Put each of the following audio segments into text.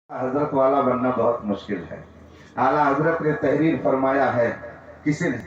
हजरत वाला बनना बहुत मुश्किल है। आला हजरत ने तहरीर फरमाया है, किसी ने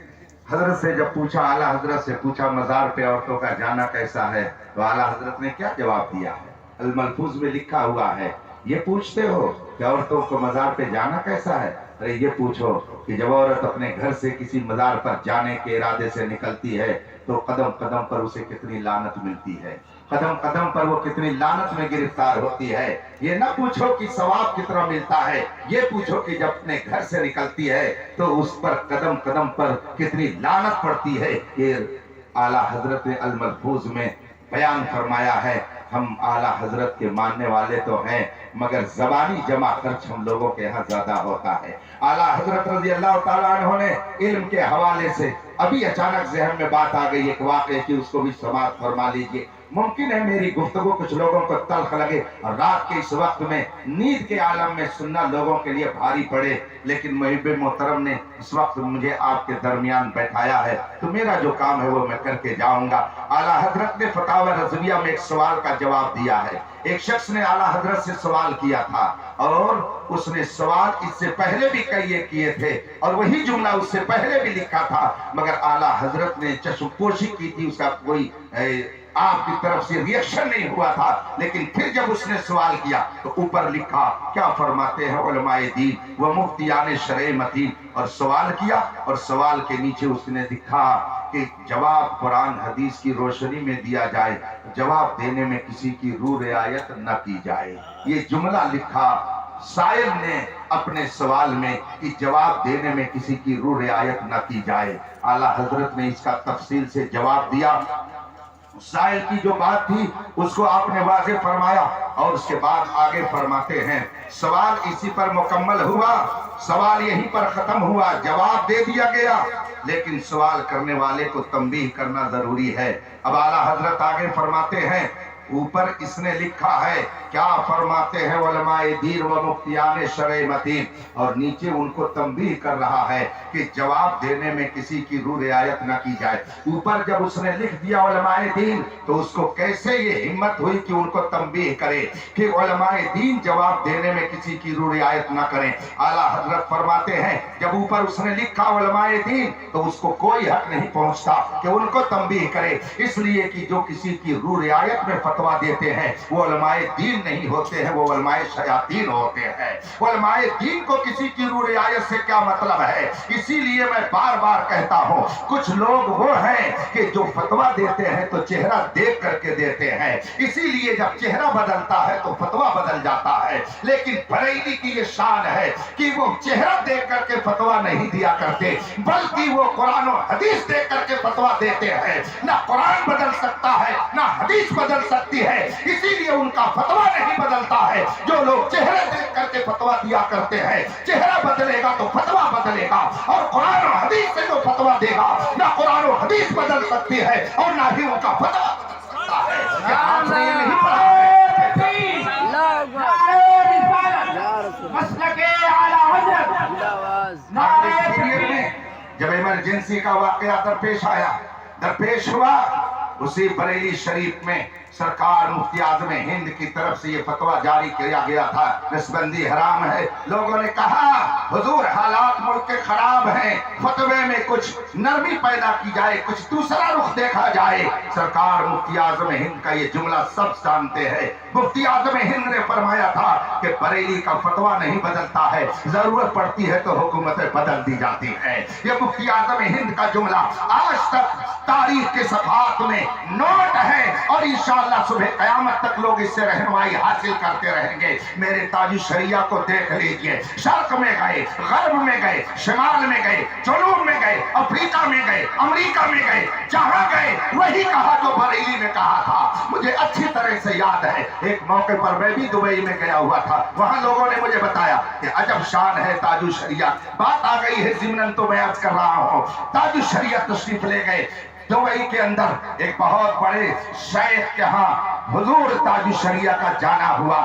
हजरत से जब पूछा, आला हजरत से पूछा मजार पे औरतों का जाना कैसा है, तो आला हजरत ने क्या जवाब दिया है? अल मलफूज में लिखा हुआ है, ये पूछते हो कि औरतों को मजार पे जाना कैसा है? अरे ये पूछो कि जब औरत अपने घर से किसी मजार पर जाने के इरादे से निकलती है तो कदम कदम पर उसे कितनी लानत मिलती है, कदम कदम पर वो कितनी लानत में गिरफ्तार होती है। ये ना पूछो कि सवाब कितना मिलता है, ये पूछो कि जब अपने घर से निकलती है तो उस पर कदम कदम पर कितनी लानत पड़ती है। ये आला हजरत ने अल मलफूज में बयान फरमाया है। हम आला हजरत के मानने वाले तो हैं, मगर जबानी जमा खर्च हम लोगों के यहाँ ज्यादा होता है। आला हजरत रजी अल्लाह ताला अन्हु ने इल्म के हवाले से अभी अचानक ज़हन में बात आ गई एक वाक़े की, उसको भी समाप्त फरमा लीजिए। मुमकिन है मेरी गुफ्तगू कुछ लोगों को तल्ख लगे और रात के इस वक्त में नींद के आलम में सुनना लोगों के लिए भारी पड़े, लेकिन मुहिब मोहतरम ने इस वक्त मुझे आपके दरमियान बैठाया है तो मेरा जो काम है वो मैं करके जाऊंगा। आला हजरत ने फतावा रज़विया में एक सवाल का जवाब दिया है। एक शख्स ने आला हजरत से सवाल किया था और उसने सवाल इससे पहले भी कई किए थे और वही जुमला उससे पहले भी लिखा था, मगर आला हजरत ने चश्मपोशी की थी, उसका कोई आपकी तरफ से रिएक्शन नहीं हुआ था। लेकिन फिर जब उसने सवाल किया तो ऊपर लिखा, क्या फरमाते हैं उलमाए दीन व मुफ्तियान शरअ मतीन, और सवाल किया और सवाल के नीचे उसने लिखा कि जवाब कुरान हदीस की रोशनी में दिया जाए, जवाब देने में किसी की रूह रियायत न की जाए। ये जुमला लिखा शायर ने अपने सवाल में कि जवाब देने में किसी की रूह रियायत न की जाए। आला हजरत ने इसका तफसील से जवाब दिया। शायर की जो बात थी उसको आपने वाज़ेह फरमाया और उसके बाद आगे फरमाते हैं, सवाल इसी पर मुकम्मल हुआ, सवाल यहीं पर खत्म हुआ, जवाब दे दिया गया, लेकिन सवाल करने वाले को तंबीह करना जरूरी है। अब आला हजरत आगे फरमाते हैं, ऊपर इसने लिखा है क्या फरमाते हैं उलमाए दीन व मुफ्तियान शरअ मतीन, और नीचे उनको तंबीह कर रहा है कि जवाब देने में किसी की रूह रियायत न की जाए। ऊपर जब उसने लिख दिया उलमाए दीन तो उसको कैसे ये हिम्मत हुई कि उनको तंबीह करे कि उलमाए दीन जवाब देने में किसी की रूह रियायत न करें। आला हजरत फरमाते हैं जब ऊपर उसने लिखा उलमाए दीन तो उसको कोई हक नहीं पहुंचता कि उनको तंबीह करे, इसलिए कि जो किसी की रूह रियायत में फतवा देते हैं वो उलमाए दीन नहीं होते हैं, वो उलमाए शयातीन होते हैं। उलमाए दीन को किसी की रूह रियायत से क्या मतलब है? इसीलिए मैं बार बार कहता हूँ, कुछ लोग वो हैं कि जो फतवा देते हैं तो चेहरा देख करके देते हैं, इसीलिए जब चेहरा बदलता है तो फतवा बदल जाता है। लेकिन बरेली की ये शान है कि वो चेहरा देख करके फतवा नहीं दिया करते, बल्कि वो कुरान और हदीस देख करके फतवा देते हैं। ना कुरान बदल सकता है ना हदीस बदल सकती है, इसीलिए उनका फतवा नहीं बदलता है। जो लोग चेहरे देख करके फतवा दिया करते हैं, चेहरा बदलेगा तो फतवा बदलेगा, और कुरान और हदीस से जो फतवा देगा ना कुरान और हदीस बदल सकती है और ना ही उनका फतवा बदल सकता है। क्या आपने ये नहीं पढ़ा? जब इमरजेंसी का वाकया दरपेश हुआ, उसी बरेली शरीफ में सरकार मुफ्ती आज़म हिंद की तरफ से ये फतवा जारी किया गया था, नसबंदी हराम है। लोगों ने कहा हुजूर हालात मुल्क के खराब हैं, फतवे में कुछ नरमी पैदा की जाए, कुछ दूसरा रुख देखा जाए। सरकार मुफ्ती आज़म हिंद का ये जुमला सब जानते हैं। मुफ्ती आज़म हिंद ने फरमाया था कि बरेली का फतवा नहीं बदलता है, जरूरत पड़ती है तो हुकूमतें बदल दी जाती है। ये मुफ्ती आज़म हिंद का जुमला आज तक तारीख के सफात में नोट है और इंशाअल्लाह सुबह कयामत तक लोग इससे रहनुमाई हासिल करते रहेंगे। मेरे ताजी शरिया को देख लीजिए, शर्क में गए, गर्ब में गए, शिमाल में गए, जुनूब में गए, अफ्रीका में गए, अमेरिका में गए, जहां गए वही कहा जो बरेली ने कहा था। मुझे अच्छी तरह से याद है, एक मौके पर मैं भी दुबई में गया हुआ था, वहां लोगों ने मुझे बताया कि अजब शान है ताजु शरिया। बात आ गई है ज़िमनन तो मैं अर्ज कर रहा हूँ, ताजु शरिया तशरीफ ले गए दुबई के अंदर एक बहुत बड़े शेख के यहाँ हुजूर ताजु शरिया का जाना हुआ।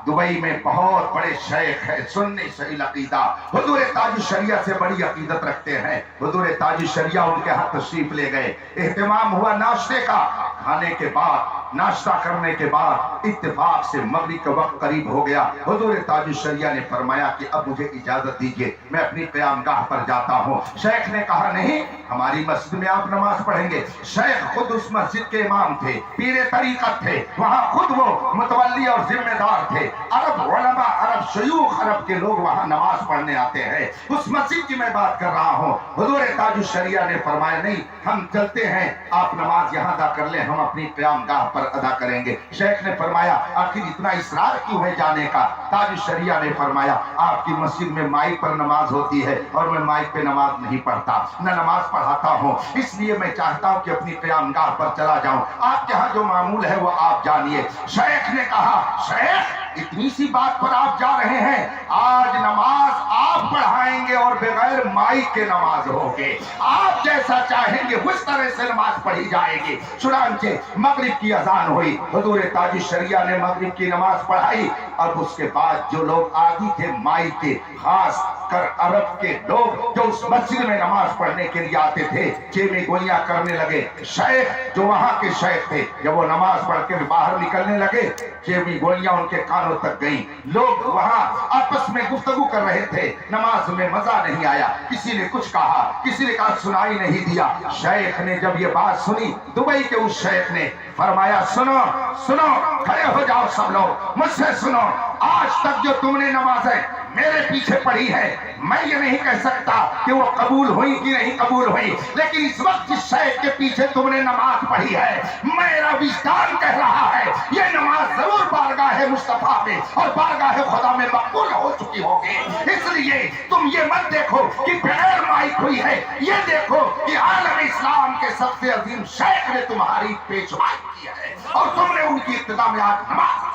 दुबई में बहुत बड़े शेख है, सुन्नी सही अकीदा, हुजूर ताज शरिया से बड़ी अकीदत रखते हैं। हुजूर ताज शरिया उनके हाथ तशरीफ ले गए, एहतमाम हुआ नाश्ते का, खाने के बाद, नाश्ता करने के बाद इत्तेफाक से मगरिब का वक्त करीब हो गया। हुजूर ताजुल शरिया ने फरमाया कि अब मुझे इजाजत दीजिए, मैं अपनी क़यामगाह पर जाता हूँ। शेख ने कहा नहीं, हमारी मस्जिद में आप नमाज पढ़ेंगे। शेख खुद उस मस्जिद के इमाम थे, पीरे तरीक़त थे, वहाँ खुद वो मुतवल्ली और जिम्मेदार थे। अरब उलमा, अरब शयूख, अरब के लोग वहाँ नमाज पढ़ने आते हैं। उस मस्जिद की मैं बात कर रहा हूँ। हुजूर ताजुल शरिया ने फरमाया नहीं, हम चलते हैं, आप नमाज यहाँ अदा कर लें, हम अपनी क़यामगाह पर अदा करेंगे। शेख ने फरमाया आखिर इतना इसरार क्यों है जाने का? ताजुल शरिया ने फरमाया आपकी मस्जिद में माइक पर नमाज होती है और मैं माइक पे नमाज नहीं पढ़ता, न नमाज पढ़ाता हूँ, इसलिए मैं चाहता हूँ कि अपनी क़यामगाह पर चला जाऊँ। आपके यहाँ जो मामूल है वो आप जानिए। शेख ने कहा शेख इतनी सी बात पर आप जा रहे हैं, आज नमाज आप पढ़ाएंगे और बगैर माइक के नमाज होगे, आप जैसा चाहेंगे उस तरह से नमाज पढ़ी जाएगी। चुनांचे मगरिब की अजान हुई, हुजूर ताजुल शरिया ने मगरिब की नमाज पढ़ाई। अब उसके बाद जो लोग आदि थे माइक के, खास कर अरब के लोग जो उस मस्जिद में नमाज पढ़ने के लिए आते थे, चेमी गोइयां करने लगे। शेख जो वहां के शेख थे, जब वो नमाज पढ़ के बाहर निकलने लगे, चेमी गोइयां उनके कानों तक गई। लोग वहां आपस में गुफ्तगू कर रहे थे, नमाज में मजा नहीं आया, किसी ने कुछ कहा, किसी ने कहा सुनाई नहीं दिया। शेख ने जब ये बात सुनी, दुबई के उस शेख ने फरमाया सुनो सुनो, खड़े हो जाओ सब लोग, मुझसे सुनो, आज तक जो तुमने नमाजें मेरे पीछे पढ़ी है, मैं ये नहीं कह सकता कि वो कबूल हुई कि नहीं कबूल हुई, लेकिन इस वक्त जिस शेख के पीछे तुमने नमाज पढ़ी है, मेरा विजदान कह रहा है ये नमाज जरूर बारगाह मुस्तफा में और बारगाह खुदा में मकबूल हो चुकी होगी। इसलिए तुम ये मत देखो कि बगैर माइक हुई है, ये देखो कि आलम इस्लाम के सबसे अजीम शेख ने तुम्हारी पेशवाई की है और तुमने उनकी इब्तिदा में आज नमाज।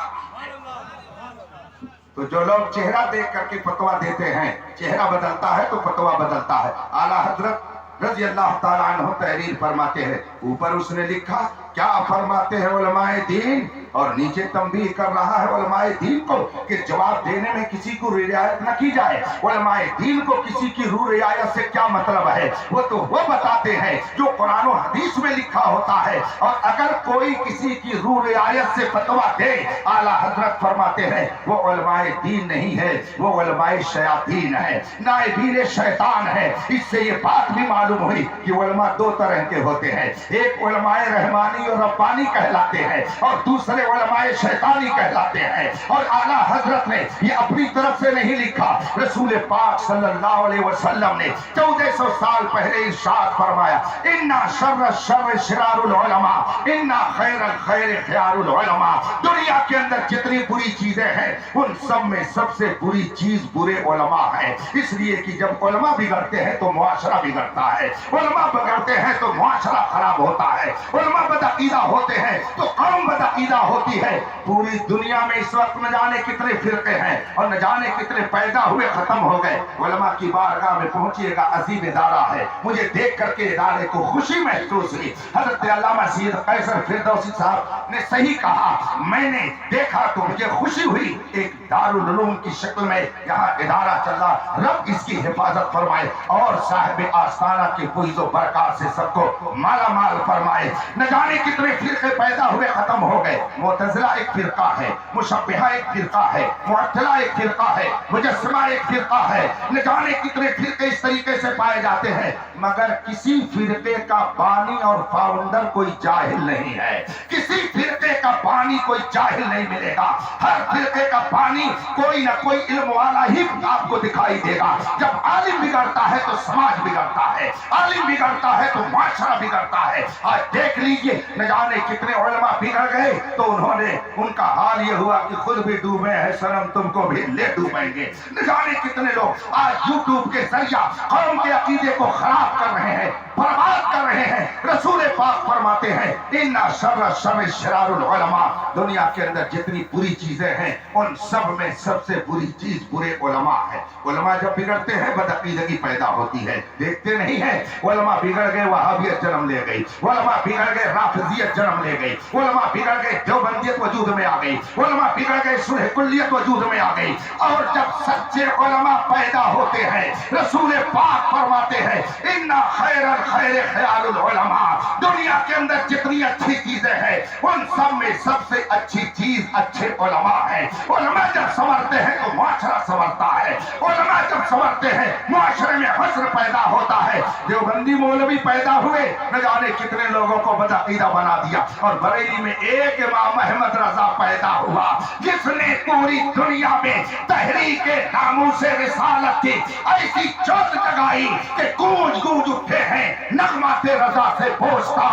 तो जो लोग चेहरा देख करके फतवा देते हैं, चेहरा बदलता है तो फतवा बदलता है। आला हजरत रज़ी अल्लाह ताला अन्हु तहरीर फरमाते हैं, ऊपर उसने लिखा क्या फरमाते हैं उलमाए दीन, और नीचे तंबीह कर रहा है उलमाए दीन को कि जवाब देने में किसी को रियायत न की जाए। उलमाए दीन को किसी की रू रियायत से क्या मतलब है, वो तो वो बताते हैं जो कुरान और हदीस में लिखा होता है, और अगर कोई किसी की रू रियायत से फतवा दे, आला हजरत फरमाते हैं वो उलमाए दीन नहीं है, वो उलमाए शयातीन है, नाइबीन शैतान है। इससे ये बात भी मालूम हुई कि उलमा दो तरह के होते हैं, एक उलमाए रहमानी और रब्बानी कहलाते हैं और दूसरे उलमाए शैतानी कहलाते हैं। और आला हजरत ने ये अपनी तरफ से नहीं लिखा, रसूल पाक सल्लल्लाहु अलैहि वसल्लम ने 1400 साल पहले इरशाद फरमाया, इन्ना शर्र शर्र शिरारुल उलमा, इन्ना खैरल खैर खियारुल उलमा। दुनिया के अंदर जितनी बुरी चीजें हैं उन सब में सबसे बुरी चीज बुरे उलमा है। इसलिए कि जब उलमा बिगड़ते हैं तो मुआशरा बिगड़ता है, उलमा बिगड़ते हैं तो मुआशरा खराब होता है, उलमा बदअकीदा होते हैं तो कौम बदअकीदा होती है। पूरी दुनिया में इस वक्त न जाने कितने फिरके हैं और न जाने कितने पैदा हुए खत्म हो गए। उलमा की बारगाह में पहुंचिएगा, अजीब इदारा है। मुझे देख करके इदारे को खुशी महसूस हुई। हजरत अल्लामा सैयद कैसर फिरदौसी साहब ने सही कहा, मैंने देखा तो मुझे खुशी हुई, एक दारुल उलूम की शक्ल में यहाँ इदारा चल रहा, रब इसकी हिफाजत फरमाए और साहिब आस्ताना की फैज़ो बरकत से सबको माला माल फरमाए। न जाने कितने फिरके पैदा हुए खत्म हो गए। मुअतज़िला एक फिरका है, मुशब्बिहा एक फिरका है, मुअत्तिला एक फिरका है, मुजस्सिमा एक फिरका है, न जाने कितने फिरके इस तरीके से पाए जाते हैं, मगर किसी फिरके का बानी और फाउंडर कोई जाहिल नहीं है। किसी फिरके का बानी कोई जाहिल नहीं मिलेगा। हर फिरके का बानी कोई ना कोई इल्म वाला ही आपको दिखाई देगा। जब आलिम बिगड़ता है तो समाज बिगड़ता है, आलिम बिगड़ता है तो माशरा बिगड़ता है। आज देख लीजिए न जाने कितने उलमा बिगड़ गए तो उन्होंने उनका हाल ये हुआ कि खुद भी डूबे हैं, सनम तुमको भी ले डूबेंगे। न जाने कितने लोग आज यूट्यूब के जरिया कौम के अकीदे को खराब कर रहे हैं, बर्बाद कर रहे हैं। रसूल पाक फरमाते हैं इन्ना शर्र शर्र शिरारुल उलमा, दुनिया के अंदर जितनी बुरी चीजें हैं उन सब में सबसे बुरी चीज बुरे उलमा है। उलमा जब बिगड़ते हैं बदअकीदगी पैदा होती है। देखते नहीं है उलमा बिगड़ गए वहाबियत जन्म ले गई, उलमा बिगड़ गए राफिजियत जन्म ले गई, उलमा बिगड़ गए देवबंदियत वजूद में आ गई, उलमा बिगड़ गए सुलह कुल्लियत वजूद में आ गई। और जब सच्चे उलमा पैदा होते हैं रसूल पाक फरमाते हैं इन्ना खैरल खैर ख्यालुल उलमा, दुनिया के अंदर जितनी अच्छी चीजें हैं उन सब में सबसे अच्छी चीज अच्छे उलमा है। उलमा जब संवरते हैं तो मुआशरा संवरता है, उलमा जब संवरते हैं मुआशरे में हुस्न पैदा होता है। देवबंदी मौलवी पैदा हुए, न जाने कितने लोगों को बदअकीदा बना दिया, और बरेली में एक इमाम अहमद रजा पैदा हुआ जिसने पूरी दुनिया में तहरीक नामूस रिसालत की ऐसी चोट जगाई कि गूंज गूंज उठे हैं नगमाते रजा से पोछता।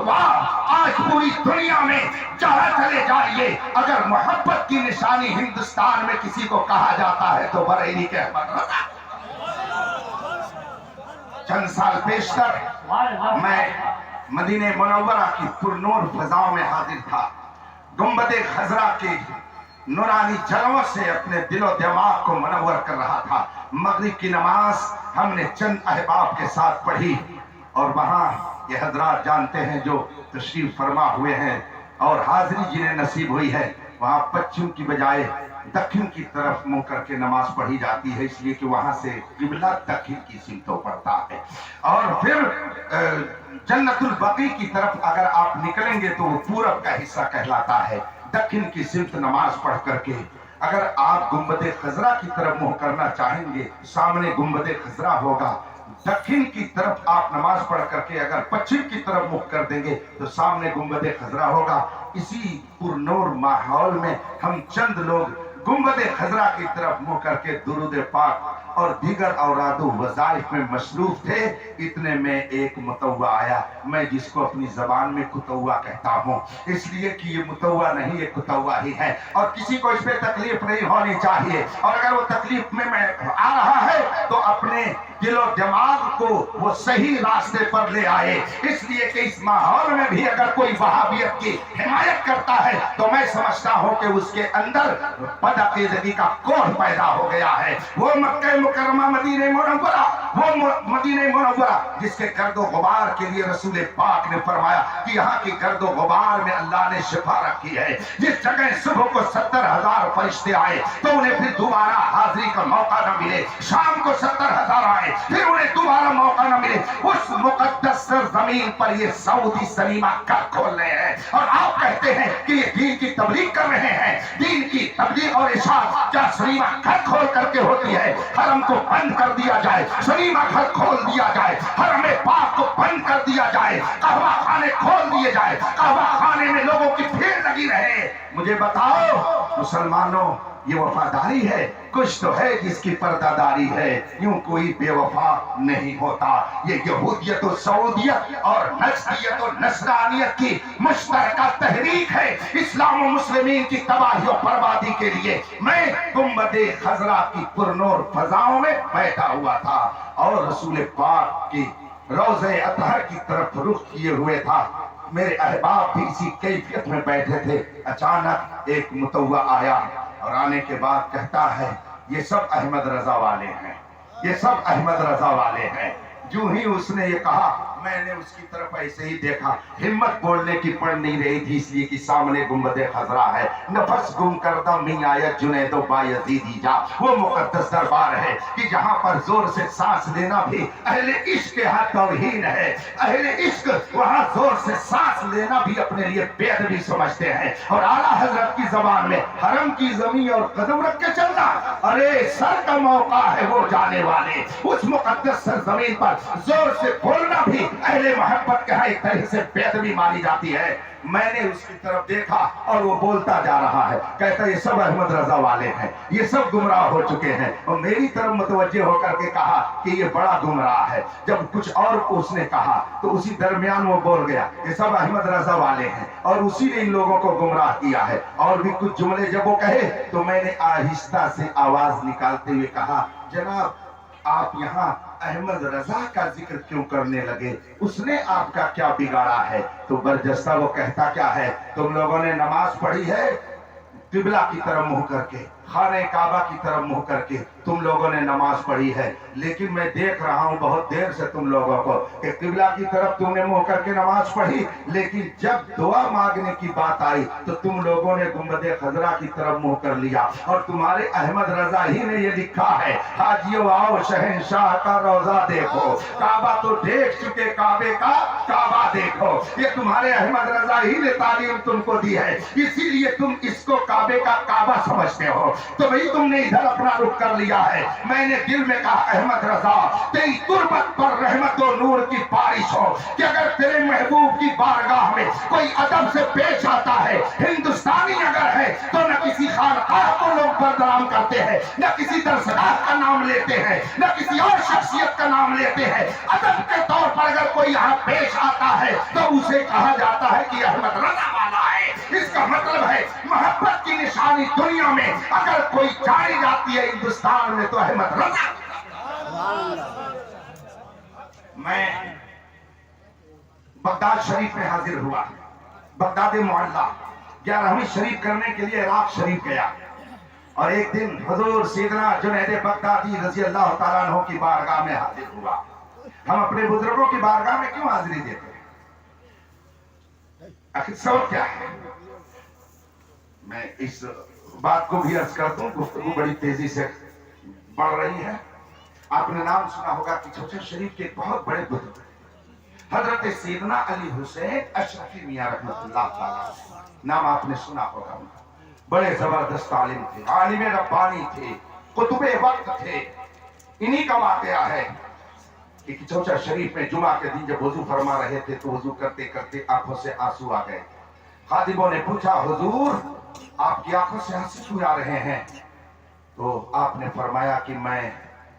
वाह, आज पूरी दुनिया में जहां चले जाइए, अगर मोहब्बत की निशानी हिंदुस्तान में किसी को कहा जाता है तो बरेली के अहमद रजा। चंद साल पेशतर मैं मदीने मुनव्वरा की पुरनूर फजाओं में हाजिर था। गुंबदे खजरा के नूरानी जलवों से अपने दिलो दिमाग को मुनव्वर कर रहा था। मगरिब की नमाज हमने चंद अहबाब के साथ पढ़ी, और वहाँ ये हजरात जानते हैं जो तशरीफ फरमा हुए हैं और हाजिरी जिन्हें नसीब हुई है, वहाँ पश्चिम की बजाय दक्षिण की तरफ मुंह करके नमाज पढ़ी जाती है, इसलिए कि वहां से किबला दक्षिण की सिमतों पड़ता है। और फिर जन्नतुल बकी की तरफ अगर आप निकलेंगे तो वो पूरब का हिस्सा कहलाता है। दक्षिण की सिमत नमाज पढ़ करके अगर आप गुंबदे खजरा की तरफ मुंह करना चाहेंगे, सामने गुंबदे खजरा होगा। दक्षिण की तरफ आप नमाज पढ़ करके अगर पश्चिम की तरफ मुख कर देंगे तो सामने गुंबदे खजरा होगा। इसी पुरनूर माहौल में हम चंद लोग गुंबदे खजरा की तरफ मुंह करके दुरूद पाक और दीगर औरादो वज़ाइफ में मशरूफ थे। इतने में एक मुतव्वा आया, मैं जिसको अपनी जबान में कुतव्वा कहता हूँ, इसलिए कि ये मुतव्वा नहीं, ये कुतव्वा ही है, और किसी को इस पे तकलीफ नहीं होनी चाहिए। और अगर वो तकलीफ में आ रहा है तो अपने दिलो दिमाग को वो सही रास्ते पर ले आए, इसलिए कि इस माहौल में भी अगर कोई वहाबियत की हिमायत करता है तो मैं समझता हूँ कि उसके अंदर बदअकीदगी का कोढ़ पैदा हो गया है। वो मक्का मुकर्रमा मदीने मुनव्वरा, वो मदीने मुनव्वरा जिसके गर्दो गुबार के लिए रसूल पाक ने फरमाया कि यहाँ की गर्दो गुबार में अल्लाह ने शिफा रखी है। जिस जगह सुबह को 70,000 फरिश्ते आए तो उन्हें फिर दोबारा हाजिरी का मौका न मिले, शाम को 70,000 आए फिर उन्हें दोबारा मौका न मिले, उस मुकद्दस जमीन पर ये सऊदी सलीमा कब खोल रहे हैं और आप कहते हैं कि ये दीन की तबलीग कर रहे हैं। दीन की तबलीग और इशाअत क्या सलीमा घर खोल करके होती है? हरम को बंद कर दिया जाए, सलीमा घर खोल दिया जाए, हरम पाक को बंद कर दिया जाए, कहवा खाने खोल दिए जाए, कहवा खाने में लोगों की भीड़ लगी रहे। मुझे बताओ मुसलमानों, ये वफादारी है? कुछ तो है जिसकी पर्दादारी है, यूं कोई बेवफा नहीं होता। ये यहूदियत और सऊदियत और नस्लियत और नसरानियत की मुश्तरका तहरीक है इस्लाम और मुस्लिमीन की तबाही और बर्बादी के लिए। मैं गुंबदे खजरा की पुरनूर फजाओं में बैठा हुआ था और रसूल पाक की रोज़े अतहर की तरफ रुख किए हुए था। मेरे अहबाब भी इसी कैफियत में बैठे थे। अचानक एक मुतव्वा आया और आने के बाद कहता है, ये सब अहमद रजा वाले हैं, ये सब अहमद रजा वाले हैं। जो ही उसने ये कहा मैंने उसकी तरफ ऐसे ही देखा, हिम्मत बोलने की पड़ नहीं रही थी, इसलिए कि सामने गुंबदे खजरा है। नफस गुम करदा मी आयत जुनैदो बायज़ीदी जा, वो मुकद्दस दरबार है कि जहां पर जोर से सांस लेना भी अहले इश्क के हाथ तौहीन है। अहले इश्क वहां जोर से सांस लेना भी अपने लिए बेअदबी समझते हैं। और आला हजरत की जबान में हरम की जमीन और कदम रख के चलना, अरे सर का मौका है वो जाने वाले। उस मुकद्दस सरजमीन पर जोर से बोलना भी अहले मोहब्बत के एक तरह से बेअदबी मानी जाती है। मैंने उसकी तरफ देखा और वो बोलता जा रहा है, कहता ये सब अहमद रजा वाले हैं, ये सब गुमराह हो चुके हैं। और मेरी तरफ मुतवज्जे होकर के कहा कि ये बड़ा गुमराह है। जब कुछ और उसने कहा तो उसी दरमियान वो बोल गया ये सब अहमद रजा वाले हैं और उसी ने इन लोगों को गुमराह किया है। और भी कुछ जुमले जब वो कहे तो मैंने आहिस्ता से आवाज निकालते हुए कहा, जनाब आप यहाँ अहमद रजा का जिक्र क्यों करने लगे? उसने आपका क्या बिगाड़ा है? तो बरजस्ता वो कहता क्या है, तुम लोगों ने नमाज पढ़ी है किबला की तरफ मुंह करके, खाने काबा की तरफ मुंह करके तुम लोगों ने नमाज पढ़ी है, लेकिन मैं देख रहा हूं बहुत देर से तुम लोगों को कि किबला की तरफ तुमने मुंह करके नमाज पढ़ी, लेकिन जब दुआ मांगने की बात आई तो तुम लोगों ने गुंबद खजरा की तरफ मुंह कर लिया। और तुम्हारे अहमद रजा ही ने ये लिखा है, हाजियो आओ शहंशाह का रोजा देखो, काबा तो देख चुके काबे का काबा देखो। ये तुम्हारे अहमद रजा ही ने तालीम तुमको दी है, इसीलिए तुम इसको काबे का काबा समझते हो, तो भाई तुमने इधर अपना रुख कर लिया है। मैंने दिल में कहा अहमद रजा तेरी तुरबत पर रहमत और नूर की बारिश हो कि अगर तेरे महबूब की बारगाह में कोई अदब से पेश आता है, हिंदुस्तानी अगर है, तो न किसी खानकाह को लोग बदनाम करते हैं, न किसी दरसगाह का नाम लेते हैं, न किसी और शख्सियत का नाम लेते हैं। अदब के तौर पर अगर कोई यहाँ पेश आता है तो उसे कहा जाता है कि अहमद रजा वाला है। इसका मतलब है मोहब्बत की निशानी दुनिया में अगर कोई जानी जाती है हिंदुस्तान में तो अहमद रजा। मैं बगदाद शरीफ में हाजिर हुआ, बगदाद मोहल्ला 11वीं शरीफ करने के लिए इराक शरीफ गया, और एक दिन हुजूर सैयदना जुनैद बगदादी रजी अल्लाह ताला अन्हु की बारगाह में हाजिर हुआ। हम अपने बुजुर्गों की बारगाह में क्यों हाजिरी देते हैं, आखिर सबब क्या है? मैं इस बात को भी अर्ज कर दूं, गुफ्तगू बड़ी तेजी से बढ़ रही है। आपने नाम सुना होगा कि छोटे शरीफ के बहुत बड़े बुजुर्ग हजरत सैयदना अली हुसैन अशरफी मियां रहमतुल्लाह ताला, नाम आपने सुना होगा। बड़े जबरदस्त आलिम थे, आलिम रब्बानी थे, कुतुबे वक्त थे। इन्हीं का वाकया है कि चौचा शरीफ में जुमा के दिन जब वजू फरमा रहे थे तो वजू करते करते आंखों से आंसू आ गए। खादिमों ने पूछा, हुजूर आपकी आंखों से आंसू क्यों आ रहे हैं? तो आपने फरमाया कि मैं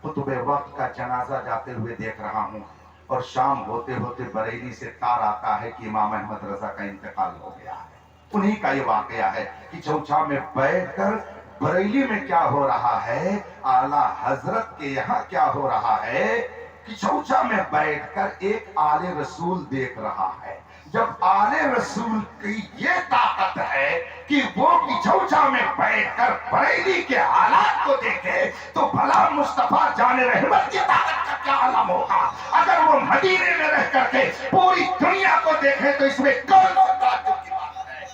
कुतुबे वक्त का जनाजा जाते हुए देख रहा हूँ, और शाम होते होते बरेली से तार आता है कि इमाम अहमद रजा का इंतकाल हो गया है। उन्हीं का ये वाकया है कि चौचा में बैठकर बरेली में क्या हो रहा है, आला हजरत के यहाँ क्या हो रहा है कि चौचा में बैठकर एक आले रसूल देख रहा है। जब आले रसूल की ये ताकत है कि वो चौचा में बैठकर बरेली के हालात को देखे, तो भला मुस्तफा जाने रहमत की ताकत का क्या आलम होगा। अगर वो मदीने में रह करके पूरी दुनिया को देखे तो इसमें कौन ताकत की बात है।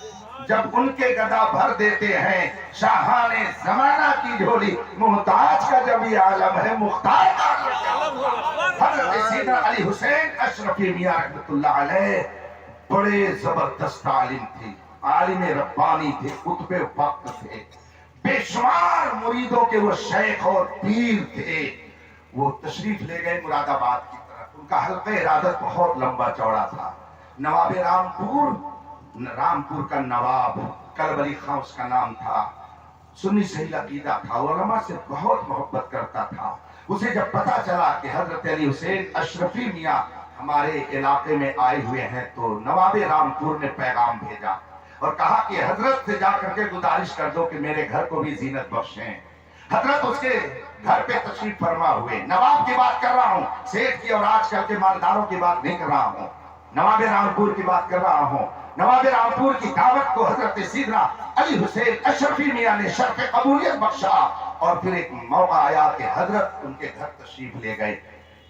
जब उनके गदा भर देते हैं शाहाने जमाना की झोली, मुहताज का जब ये आलम है, मुख्तार का हज़रत सैयदना अली हुसैन अशरफी मियां रहमतुल्लाह अलैह बड़े जबरदस्त आलिम थे, आलिम रब्बानी थे, कुतुबे वक्त थे, बेशुमार मुरीदों के वो शेख और पीर थे। वो तशरीफ ले गए मुरादाबाद की तरफ। उनका हल्का इरादत बहुत लंबा चौड़ा था। नवाब रामपुर का नवाब कलब अली खां उसका नाम था, सुन्नी सही अकीदा था, उलमा से बहुत मोहब्बत करता था। उसे जब पता चला कि हजरत अली हुसैन अशरफी मियां हमारे इलाके में आए हुए हैं, तो नवाब रामपुर ने पैगाम भेजा और कहा कि हजरत से जाकर के गुजारिश कर दो कि मेरे घर को भी जीनत बख्शें। हजरत उसके घर पे तशरीफ फरमा हुए। नवाब की बात कर रहा हूँ, सेठ की और आजकल के मालदारों की बात नहीं कर रहा हूँ, नवाब रामपुर की बात कर रहा हूँ। नवाब रामपुर की दावत को हजरत सैयदना अली हुसैन अशरफी मियां ने शर्फ कबूलियत बख्शा, और फिर एक मौका आया कि हजरत उनके घर तशरीफ ले गए।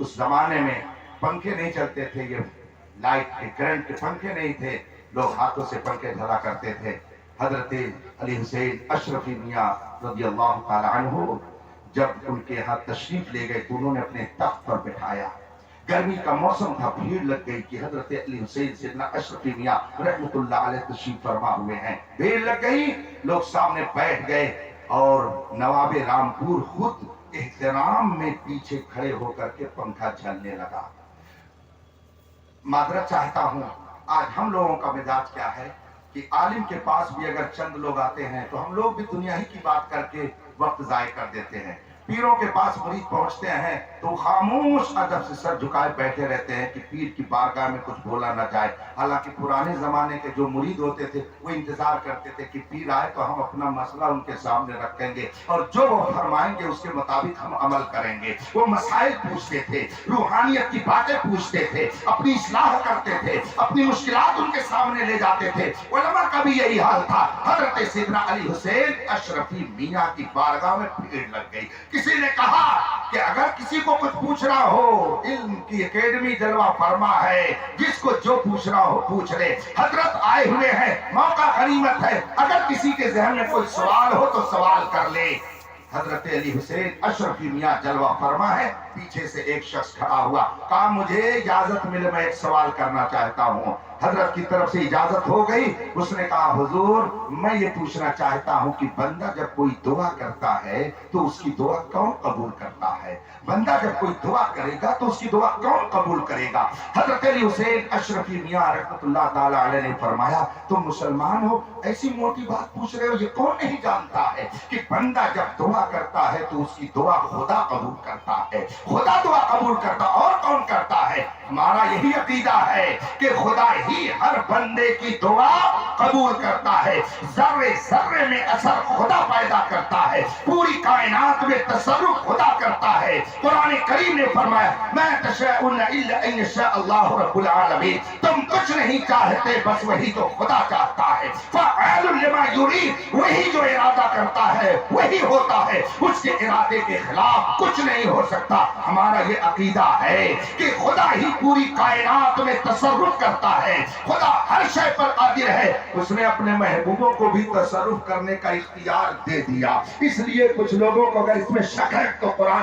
उस जमाने में पंखे नहीं चलते थे, ये लाइट के करंट के पंखे नहीं थे, लोग हाथों से पंखे चला करते थे। हजरत अली हुसैन अशरफी मियां रज़ियल्लाहु ताला अन्हु जब उनके यहाँ तशरीफ ले गए तो उन्होंने अपने तख्त पर बिठाया। गर्मी का मौसम था, भीड़ लग गई कि हजरत अली हुसैन सैयदना अशरफी मियां रहमतुल्लाह अलैह तशरीफ फरमा हुए हैं। भीड़ लग गई, लोग सामने बैठ गए, और नवाब रामपुर खुद एहतराम में पीछे खड़े होकर के पंखा झलने लगा। माजरत चाहता हूं, आज हम लोगों का मिजाज क्या है कि आलिम के पास भी अगर चंद लोग आते हैं तो हम लोग भी दुनिया ही की बात करके वक्त जाय कर देते हैं। پیروں کے پاس مرید پہنچتے ہیں تو خاموش ادب سے سر جھکائے بیٹھے رہتے ہیں کہ پیر کی بارگاہ میں کچھ بولا نہ جائے. حالانکہ پرانے زمانے کے جو مرید ہوتے تھے وہ انتظار کرتے تھے کہ پیر آئے تو ہم اپنا مسئلہ ان کے سامنے رکھیں گے اور جو وہ فرمائیں گے اس کے مطابق ہم عمل کریں گے. وہ مسائل پوچھتے تھے, روحانیت کی باتیں پوچھتے تھے, اپنی اصلاح کرتے تھے, اپنی مشکلات ان کے سامنے لے جاتے تھے. علماء کا بھی یہی حال تھا. حضرت سیدنا علی حسین اشرفی میاں کی بارگاہ میں بھیڑ لگ گئی. کسی نے کہا کہ اگر کسی کو کچھ پوچھنا ہو, علم کی اکیڈمی جلوہ فرما ہے, جس کو جو پوچھنا ہو پوچھ لے. حضرت آئے ہوئے ہیں, موقع غنیمت ہے, اگر کسی کے ذہن میں کوئی سوال ہو تو سوال کر لے. حضرت علی حسین اشرفی میاں جلوہ فرما ہے. پیچھے سے ایک شخص کھڑا ہوا, کہا مجھے اجازت ملے, میں ایک سوال کرنا چاہتا ہوں. حضرت کی طرف سے اجازت ہو گئی. اس نے کہا حضور میں یہ پوچھنا چاہتا ہوں کہ بندہ جب کوئی دعا کرتا ہے تو اس کی دعا کون قبول کرتا ہے؟ بندہ جب کوئی دعا کرے گا تو اس کی دعا کون قبول کرے گا؟ حضرت علی حسین اشرفی میاں رحمت اللہ تعالی علیہ نے فرمایا تم مسلمان ہو, ایسی موٹی بات پوچھ رہے ہو, یہ کون نہیں جانتا ہے کہ بندہ جب دعا کرتا ہے تو اس کی دعا خدا قبول کرتا ہے. خدا دعا قبول کرتا, اور کون کرتا ہے؟ ہمارا یہی عقیدہ ہے کہ خدا ہی ہر بندے کی دعا قبول کرتا ہے. ذرے ذرے میں اثر خدا پیدا کرتا ہے, پوری کائنات میں تصرف خدا کرتا ہے. قرآن کریم نے فرمایا ما تشاءون الا ان یشاء اللہ رب العالمین, تم کچھ نہیں چاہتے بس وہی تو خدا چاہتا ہے. فعال لما یرید, وہی جو ارادہ کرتا ہے وہی ہوتا ہے, اس کے ارادے کے خلاف کچھ نہیں ہو سکتا. ہمارا یہ عقیدہ ہے کہ خدا ہی پوری کائنات میں تصرف کرتا ہے, خدا ہر شے پر قادر ہے. اس نے اپنے محبوبوں کو بھی تصرف کرنے کا اختیار دے دیا. اس لیے کچھ لوگوں کو اگر اس میں شک ہے تو قرآن